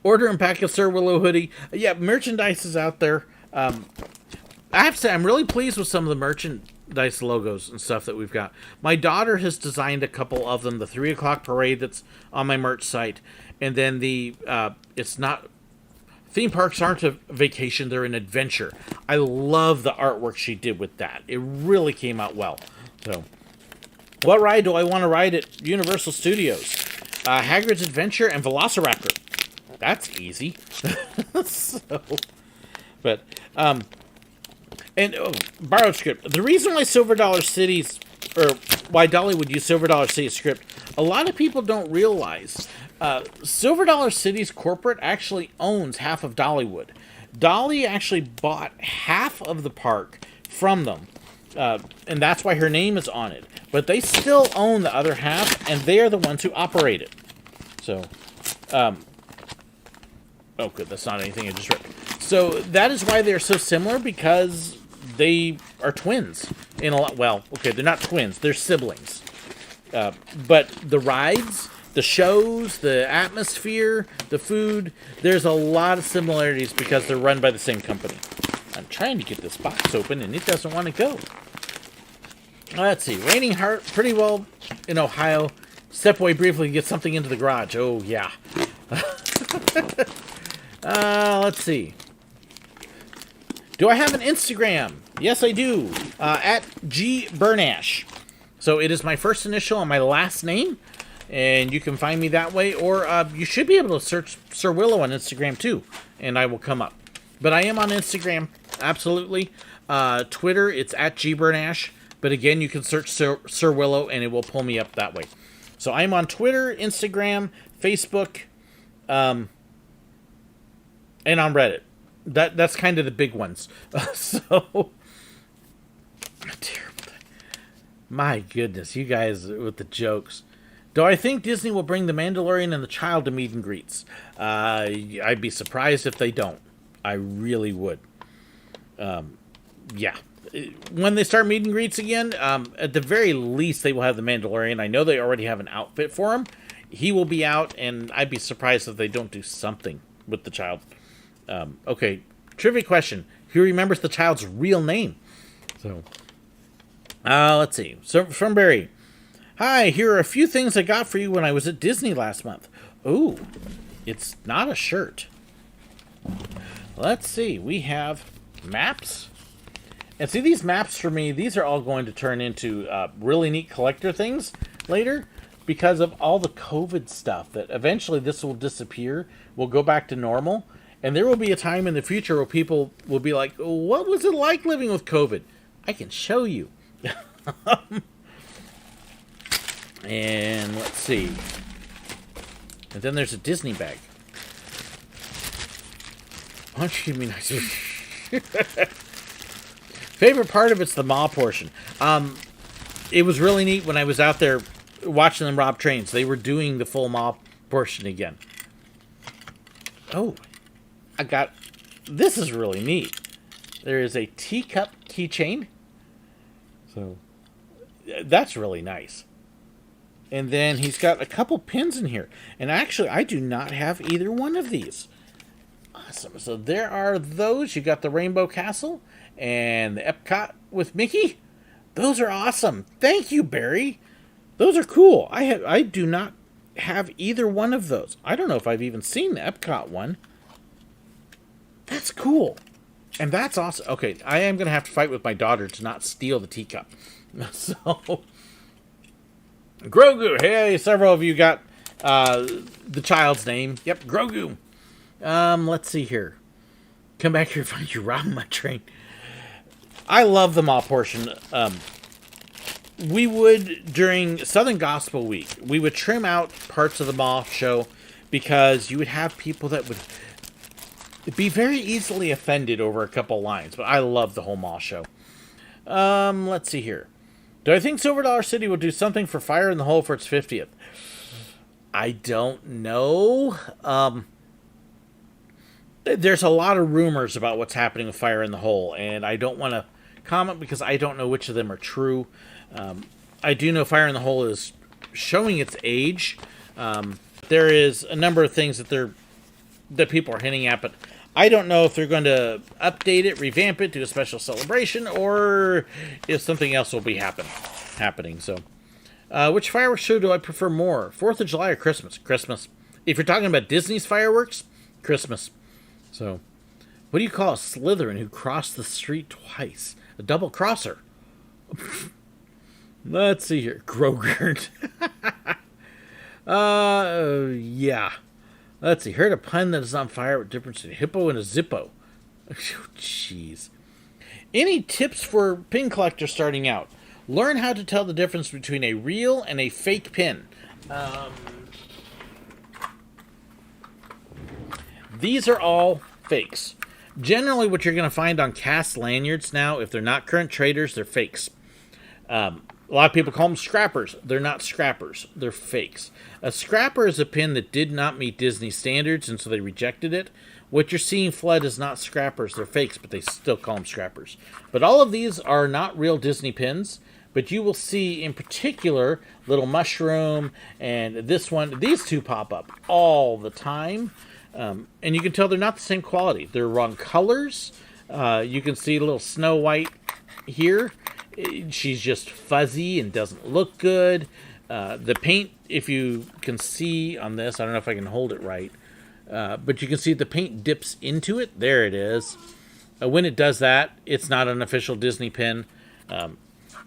Order and pack a SirWillow hoodie. Yeah, merchandise is out there. I have to say, I'm really pleased with some of the merchandise logos and stuff that we've got. My daughter has designed a couple of them. The 3 o'clock parade that's on my merch site. And then it's not... Theme parks aren't a vacation, they're an adventure. I love the artwork she did with that. It really came out well. So, what ride do I want to ride at Universal Studios? Hagrid's Adventure and Velociraptor. That's easy. Borrowed script. The reason why Silver Dollar City's, or why Dolly would use Silver Dollar City's script, a lot of people don't realize Silver Dollar City's corporate actually owns half of Dollywood. Dolly actually bought half of the park from them, and that's why her name is on it. But they still own the other half, and they are the ones who operate it. So, oh, good, that's not anything I just read. So that is why they're so similar, because they are twins in a lot. Well, okay, they're not twins; they're siblings. But the rides, the shows, the atmosphere, the food, there's a lot of similarities because they're run by the same company. I'm trying to get this box open, and it doesn't want to go. Let's see. Raining hard pretty well in Ohio. Step away briefly to get something into the garage. Oh, yeah. Let's see. Do I have an Instagram? Yes, I do. At @GBurnash. So it is my first initial and my last name. And you can find me that way. Or you should be able to search SirWillow on Instagram too. And I will come up. But I am on Instagram. Absolutely. Twitter, it's at @GBurnash. But again, you can search SirWillow and it will pull me up that way. So I'm on Twitter, Instagram, Facebook, and on Reddit. That's kind of the big ones. So, terrible. My goodness, you guys with the jokes. Do I think Disney will bring The Mandalorian and the Child to meet and greets? I'd be surprised if they don't. I really would. Yeah. When they start meet and greets again, at the very least, they will have the Mandalorian. I know they already have an outfit for him. He will be out, and I'd be surprised if they don't do something with the child. Okay, trivia question. Who remembers the child's real name? So, let's see. So, from Barry. Hi, here are a few things I got for you when I was at Disney last month. Ooh, it's not a shirt. Let's see. We have maps. And see, these maps for me, these are all going to turn into really neat collector things later because of all the COVID stuff that eventually this will disappear. We'll go back to normal. And there will be a time in the future where people will be like, what was it like living with COVID? I can show you. And let's see. And then there's a Disney bag. Why don't you give me nice? Favorite part of it's the mall portion. It was really neat when I was out there watching them rob trains. They were doing the full mall portion again. Oh, I got... This is really neat. There is a teacup keychain. So, that's really nice. And then he's got a couple pins in here. And actually, I do not have either one of these. Awesome. So there are those. You got the Rainbow Castle and the Epcot with Mickey. Those are awesome. Thank you, Barry. Those are cool. I do not have either one of those. I don't know if I've even seen the Epcot one. That's cool. And that's awesome. Okay, I am going to have to fight with my daughter to not steal the teacup. So, Grogu. Hey, several of you got the child's name. Yep, Grogu. Let's see here. Come back here and find you robbing my train. I love the mall portion. We would, during Southern Gospel Week, we would trim out parts of the mall show because you would have people that would be very easily offended over a couple lines. But I love the whole mall show. Let's see here. Do I think Silver Dollar City will do something for Fire in the Hole for its 50th? I don't know. There's a lot of rumors about what's happening with Fire in the Hole, and I don't want to comment because I don't know which of them are true. I do know Fire in the Hole is showing its age. There is a number of things that people are hinting at, but I don't know if they're going to update it, revamp it, do a special celebration, or if something else will be happening. So, which fireworks show do I prefer more, 4th of July or Christmas? Christmas. If you're talking about Disney's fireworks, Christmas. So, what do you call a Slytherin who crossed the street twice? A double crosser. Let's see here. Grogurt. Yeah. Let's see. Heard a pun that is on fire with difference in a hippo and a zippo. Jeez. Any tips for pin collectors starting out? Learn how to tell the difference between a real and a fake pin. These are all fakes. Generally, what you're going to find on cast lanyards now, if they're not current traders, they're fakes. A lot of people call them scrappers. They're not scrappers. They're fakes. A scrapper is a pin that did not meet Disney standards, and so they rejected it. What you're seeing flood is not scrappers. They're fakes, but they still call them scrappers. But all of these are not real Disney pins. But you will see, in particular, Little Mushroom and this one. These two pop up all the time. And you can tell they're not the same quality. They're wrong colors. You can see a little Snow White here. She's just fuzzy and doesn't look good. The paint, if you can see on this, I don't know if I can hold it right, but you can see the paint dips into it. There it is. When it does that, it's not an official Disney pin.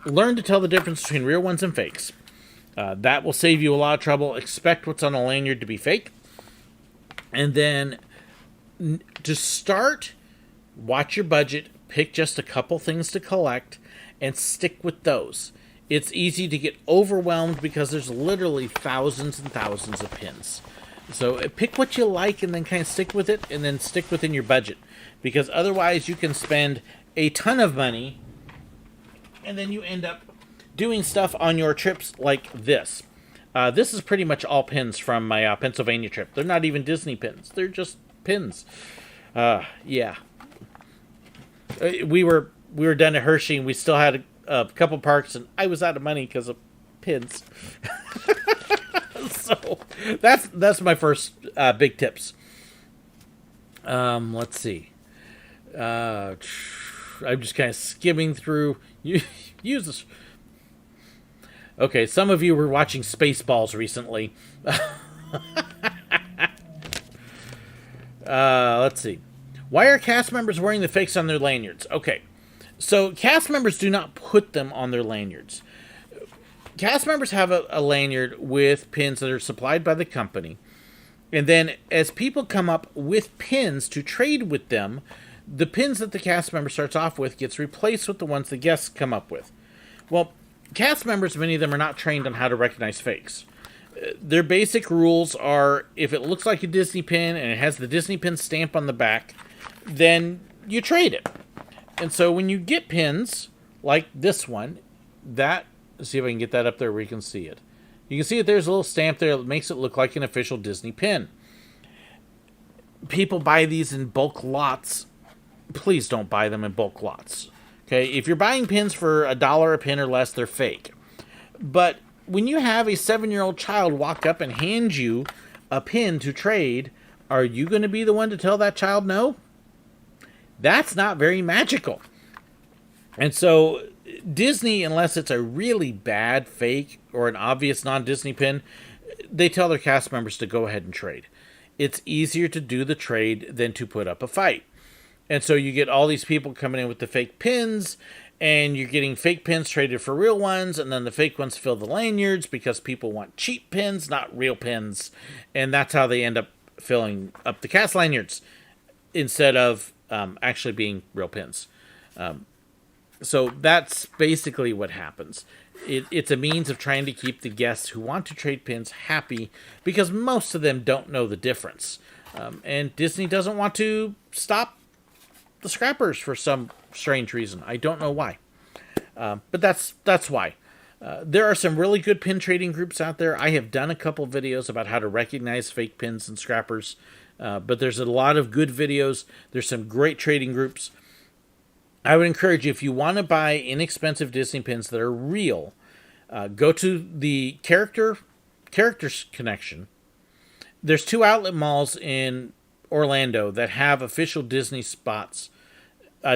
Learn to tell the difference between real ones and fakes. That will save you a lot of trouble. Expect what's on a lanyard to be fake. And then to start, watch your budget, pick just a couple things to collect, and stick with those. It's easy to get overwhelmed because there's literally thousands and thousands of pins. So pick what you like and then kind of stick with it, and then stick within your budget. Because otherwise you can spend a ton of money, and then you end up doing stuff on your trips like this. This is pretty much all pins from my Pennsylvania trip. They're not even Disney pins. They're just pins. Yeah. We were done at Hershey, and we still had a couple parks, and I was out of money because of pins. So that's my first big tips. Let's see. I'm just kind of skimming through. Use this. Okay, some of you were watching Spaceballs recently. Let's see. Why are cast members wearing the fakes on their lanyards? Okay, so cast members do not put them on their lanyards. Cast members have a lanyard with pins that are supplied by the company, And then as people come up with pins to trade with them, the pins that the cast member starts off with gets replaced with the ones the guests come up with. Well, cast members, many of them are not trained on how to recognize fakes. Their basic rules are, if it looks like a Disney pin and it has the Disney pin stamp on the back, then you trade it. And so when you get pins like this one, let's see if I can get that up there where you can see it. You can see that there's a little stamp there that makes it look like an official Disney pin. People buy these in bulk lots. Please don't buy them in bulk lots. Okay, if you're buying pins for $1 a pin or less, they're fake. But when you have a 7-year-old child walk up and hand you a pin to trade, are you going to be the one to tell that child no? That's not very magical. And so Disney, unless it's a really bad fake or an obvious non-Disney pin, they tell their cast members to go ahead and trade. It's easier to do the trade than to put up a fight. And so you get all these people coming in with the fake pins, and you're getting fake pins traded for real ones, and then the fake ones fill the lanyards because people want cheap pins, not real pins. And that's how they end up filling up the cast lanyards instead of actually being real pins. So that's basically what happens. It's a means of trying to keep the guests who want to trade pins happy because most of them don't know the difference. And Disney doesn't want to stop the scrappers for some strange reason. I don't know why. But that's why. There are some really good pin trading groups out there. I have done a couple videos about how to recognize fake pins and scrappers. But there's a lot of good videos. There's some great trading groups. I would encourage you, if you want to buy inexpensive Disney pins that are real, go to the Characters Connection. There's 2 outlet malls in Orlando that have official Disney spots,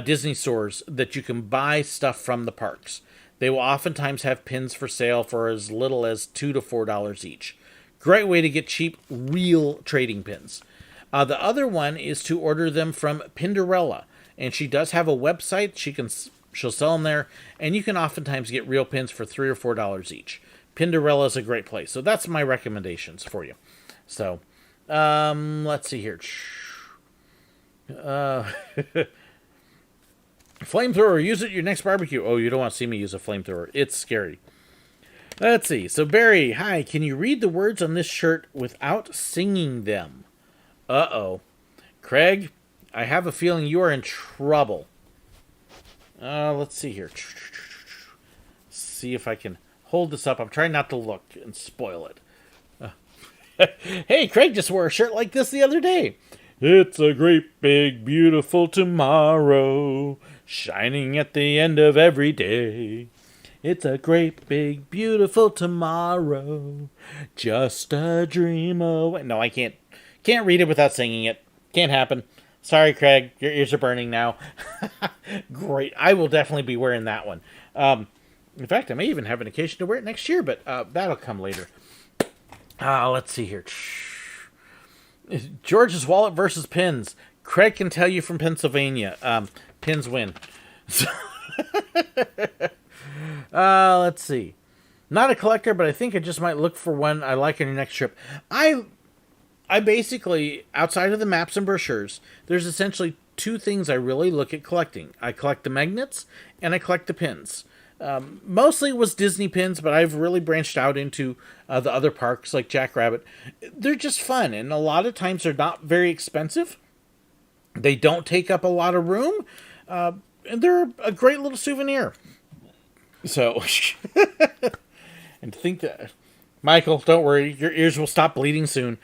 Disney stores that you can buy stuff from the parks. They will oftentimes have pins for sale for as little as $2 to $4 each. Great way to get cheap, real trading pins. The other one is to order them from Pinderella. And she does have a website. She'll sell them there. And you can oftentimes get real pins for $3 or $4 each. Pinderella is a great place. So that's my recommendations for you. So, let's see here. Flamethrower, use it at your next barbecue. Oh, you don't want to see me use a flamethrower. It's scary. Let's see. So, Barry, hi. Can you read the words on this shirt without singing them? Uh-oh. Craig, I have a feeling you are in trouble. Let's see here. See if I can hold this up. I'm trying not to look and spoil it. Hey, Craig just wore a shirt like this the other day. It's a great big beautiful tomorrow, shining at the end of every day. It's a great big beautiful tomorrow, just a dream away. No, I can't read it without singing it. Can't happen. Sorry, Craig. Your ears are burning now. Great. I will definitely be wearing that one. In fact, I may even have an occasion to wear it next year, but that'll come later. Let's see here. George's wallet versus pins. Craig can tell you from Pennsylvania. Pins win. Let's see. Not a collector, but I think I just might look for one I like on your next trip. I basically, outside of the maps and brochures, there's essentially 2 things I really look at collecting. I collect the magnets, and I collect the pins. Mostly it was Disney pins, but I've really branched out into the other parks, like Jackrabbit. They're just fun, and a lot of times they're not very expensive. They don't take up a lot of room, and they're a great little souvenir. So, and to think that... Michael, don't worry, your ears will stop bleeding soon.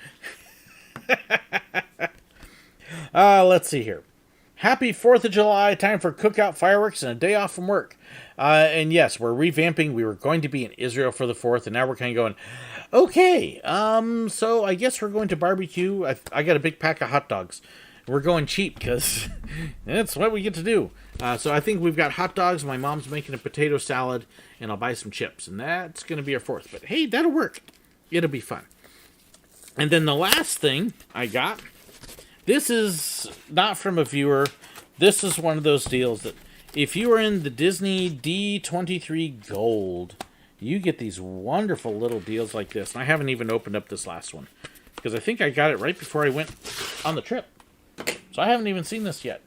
Let's see here. Happy 4th of July. Time for cookout, fireworks, and a day off from work. And yes, we're revamping. We were going to be in Israel for the 4th, and now we're kind of going, okay, so I guess we're going to barbecue. I got a big pack of hot dogs. We're going cheap because that's what we get to do. So I think we've got hot dogs. My mom's making a potato salad, and I'll buy some chips. And that's going to be our 4th. But hey, that'll work. It'll be fun. And then the last thing I got, this is not from a viewer. This is one of those deals that if you are in the Disney D23 Gold, you get these wonderful little deals like this. And I haven't even opened up this last one. because I think I got it right before I went on the trip. So I haven't even seen this yet.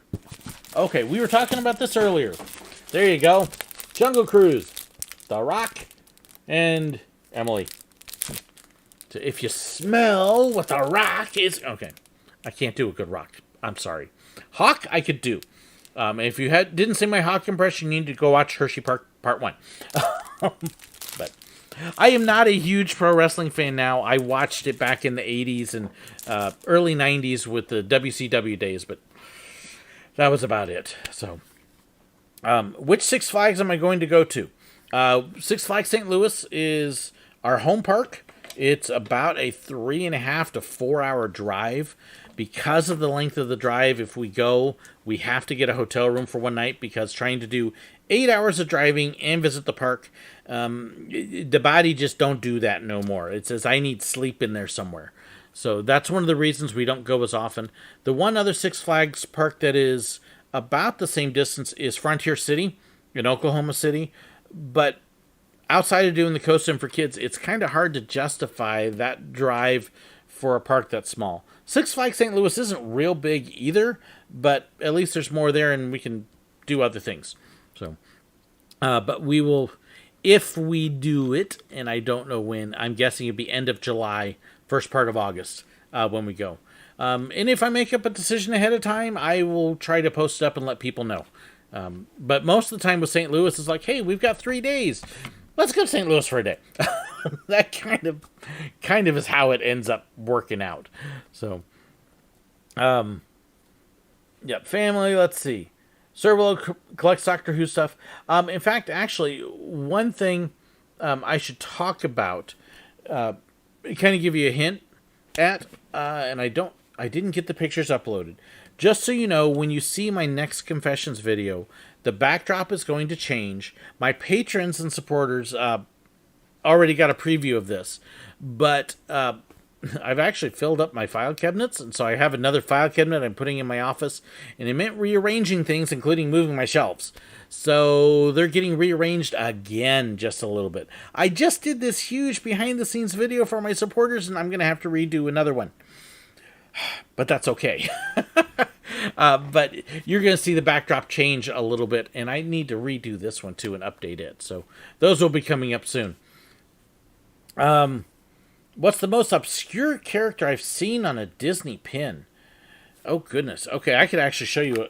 Okay, we were talking about this earlier. There you go. Jungle Cruise, The Rock, and Emily. So if you smell what The Rock is... Okay, I can't do a good Rock. I'm sorry. Hawk, I could do. If you didn't see my Hawk impression, you need to go watch Hershey Park Part 1. But I am not a huge pro wrestling fan now. I watched it back in the 80s and early 90s with the WCW days, but that was about it. So, which Six Flags am I going to go to? Six Flags St. Louis is our home park. It's about a 3.5 to 4 hour drive. Because of the length of the drive, if we go, we have to get a hotel room for one night, because trying to do 8 hours of driving and visit the park, the body just don't do that no more. It says I need sleep in there somewhere. So that's one of the reasons we don't go as often. The one other Six Flags park that is about the same distance is Frontier City in Oklahoma City. But outside of doing the Coast Inn for kids, it's kind of hard to justify that drive for a park that's small. Six Flags St. Louis isn't real big either, but at least there's more there and we can do other things. So, but we will, if we do it, and I don't know when, I'm guessing it'll be end of July, first part of August, when we go. And if I make up a decision ahead of time, I will try to post it up and let people know. But most of the time with St. Louis, it's like, hey, we've got 3 days. Let's go to St. Louis for a day. That kind of is how it ends up working out. So, family, let's see. SirWillow collects Doctor Who stuff. In fact, actually, one thing I should talk about, kind of give you a hint at, and I didn't get the pictures uploaded. Just so you know, when you see my next Confessions video, the backdrop is going to change. My patrons and supporters already got a preview of this, but I've actually filled up my file cabinets, and so I have another file cabinet I'm putting in my office, and it meant rearranging things, including moving my shelves. So they're getting rearranged again just a little bit. I just did this huge behind-the-scenes video for my supporters, and I'm going to have to redo another one. But that's okay. But you're going to see the backdrop change a little bit, and I need to redo this one too and update it. So those will be coming up soon. What's the most obscure character I've seen on a Disney pin? Oh, goodness. Okay, I could actually show you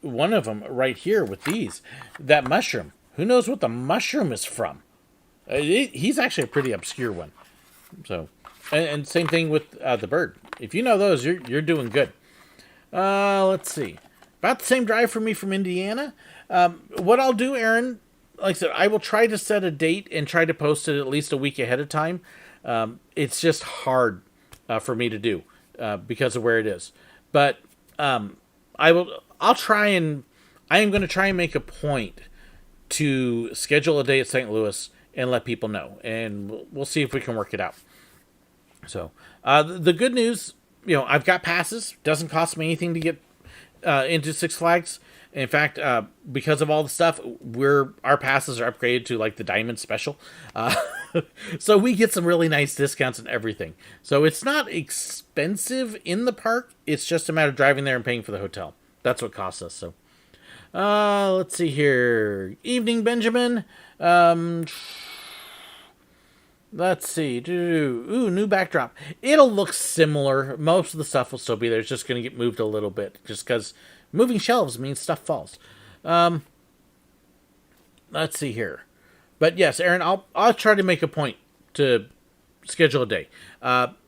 one of them right here with these. That mushroom. Who knows what the mushroom is from? He's actually a pretty obscure one. So, and same thing with the bird. If you know those, you're doing good. Let's see. About the same drive for me from Indiana. What I'll do, Aaron, like I said, I will try to set a date and try to post it at least a week ahead of time. It's just hard for me to do because of where it is. But I am going to try and make a point to schedule a day at St. Louis and let people know. And we'll see if we can work it out. So the good news, I've got passes. Doesn't cost me anything to get into Six Flags. In fact, because of all the stuff, our passes are upgraded to like the Diamond Special. So we get some really nice discounts and everything. So it's not expensive in the park. It's just a matter of driving there and paying for the hotel. That's what costs us. So let's see here. Evening, Benjamin. Let's see. Ooh, new backdrop. It'll look similar. Most of the stuff will still be there. It's just going to get moved a little bit. Just because moving shelves means stuff falls. Let's see here. But yes, Aaron, I'll try to make a point to schedule a day.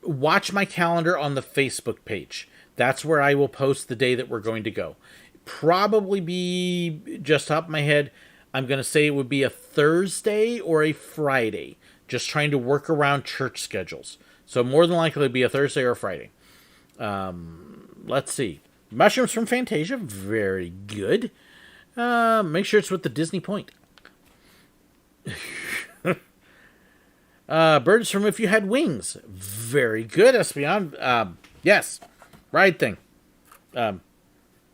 Watch my calendar on the Facebook page. That's where I will post the day that we're going to go. Probably be, just top of my head, I'm going to say it would be a Thursday or a Friday. Just trying to work around church schedules. So more than likely it'll be a Thursday or a Friday. Let's see. Mushrooms from Fantasia. Very good. Make sure it's with the Disney point. Birds from If You Had Wings. Very good, Espion. Yes. Ride thing. And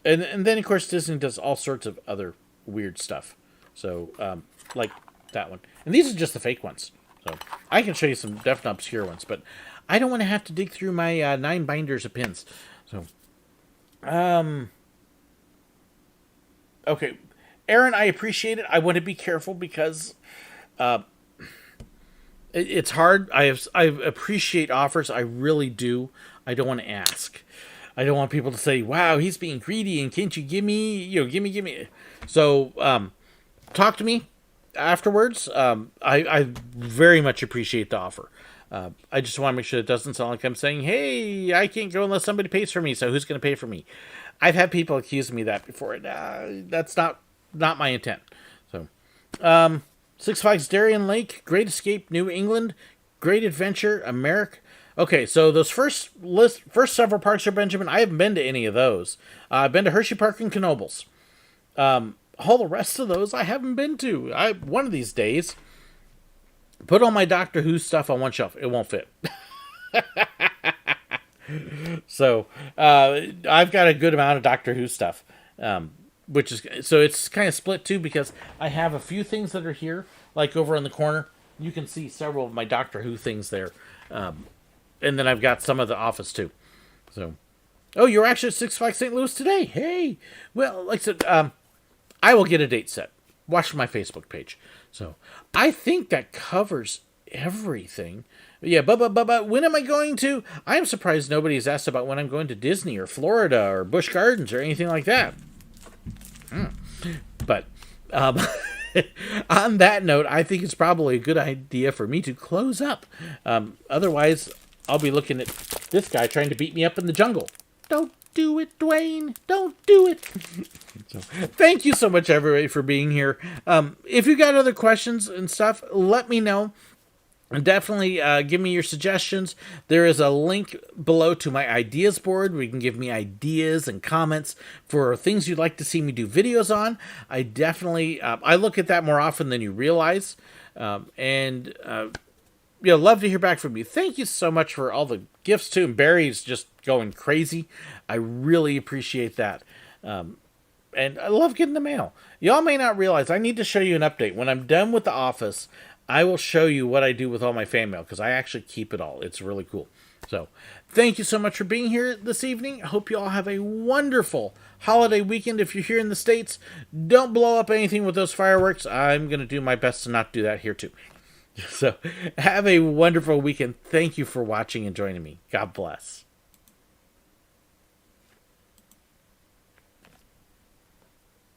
then, of course, Disney does all sorts of other weird stuff. So, like that one. And these are just the fake ones. So I can show you some definite obscure ones, but I don't want to have to dig through my 9 binders of pins. So, okay. Aaron, I appreciate it. I want to be careful because it's hard. I appreciate offers. I really do. I don't want to ask. I don't want people to say, "Wow, he's being greedy," and can't you give me, give me. So, talk to me afterwards. I very much appreciate the offer. I just want to make sure it doesn't sound like I'm saying, "Hey, I can't go unless somebody pays for me. So who's going to pay for me?" I've had people accuse me of that before. And, that's not my intent. So, Six Flags Darien Lake, Great Escape New England, Great Adventure America. Okay, so those first several parks are Benjamin. I haven't been to any of those. I've been to Hershey Park and Knoebels. All the rest of those I haven't been to. One of these days, put all my Doctor Who stuff on one shelf. It won't fit. So I've got a good amount of Doctor Who stuff, which is so it's kind of split too because I have a few things that are here, like over in the corner. You can see several of my Doctor Who things there. And then I've got some of the office too. So, oh, you're actually at Six Flags St. Louis today. Hey, well, like I said, I will get a date set. Watch my Facebook page. So, I think that covers everything. Yeah, but when am I going to? I'm surprised nobody's asked about when I'm going to Disney or Florida or Busch Gardens or anything like that. But, on that note, I think it's probably a good idea for me to close up. Otherwise, I'll be looking at this guy trying to beat me up in the jungle. Don't do it, Dwayne. Don't do it. So, thank you so much, everybody, for being here. If you got other questions and stuff, let me know. And definitely give me your suggestions. There is a link below to my ideas board where you can give me ideas and comments for things you'd like to see me do videos on. I definitely, I look at that more often than you realize. And love to hear back from you. Thank you so much for all the gifts too. And Barry's just going crazy. I really appreciate that. And I love getting the mail. Y'all may not realize I need to show you an update. When I'm done with the office, I will show you what I do with all my fan mail because I actually keep it all. It's really cool. So thank you so much for being here this evening. I hope you all have a wonderful holiday weekend. If you're here in the States, don't blow up anything with those fireworks. I'm going to do my best to not do that here too. So have a wonderful weekend. Thank you for watching and joining me. God bless.